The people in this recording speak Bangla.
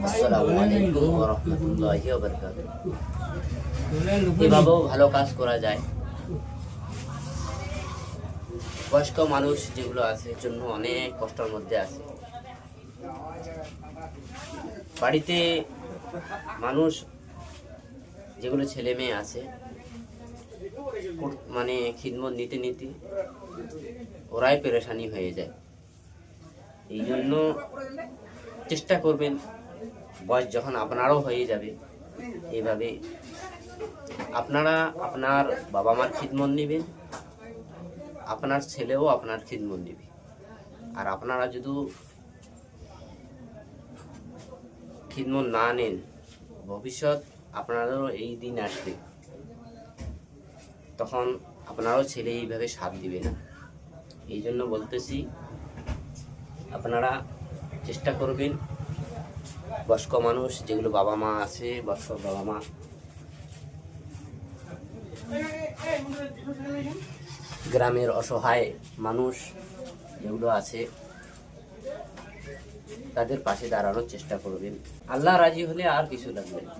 আসসালামু আলাইকুম ওয়া রাহমাতুল্লাহি ওয়া বারাকাতুহু। এভাবেও ভালো কাজ করা যায়। বয়স্ক মানুষ যেগুলো আছে জন্য অনেক কষ্টের মধ্যে আছে। বাড়িতে মানুষ যেগুলো ছেলে মেয়ে আছে মানে খিদমত নিতে নিতে ওরাই পেরেশানি হয়ে যায়। এই জন্য চেষ্টা করবেন বয়স যখন আপনারও হয়ে যাবে এইভাবে আপনারা আপনার বাবা মার খিদমত নেবেন, আপনার ছেলেও আপনার খিদমত নেবে। আর আপনারা যদি খিদমত না নেন ভবিষ্যৎ আপনাদেরও এই দিন আসবে, তখন আপনারও ছেলে এইভাবে সাথ দিবে না। এই জন্য বলতেছি আপনারা চেষ্টা করবেন বয়স্ক মানুষ যেগুলো বাবা মা আছে, বয়স্ক বাবা মা গ্রামের অসহায় মানুষ যেগুলো আছে তাদের পাশে দাঁড়ানোর চেষ্টা করবেন। আল্লাহ রাজি হলে আর কিছু লাগবে না।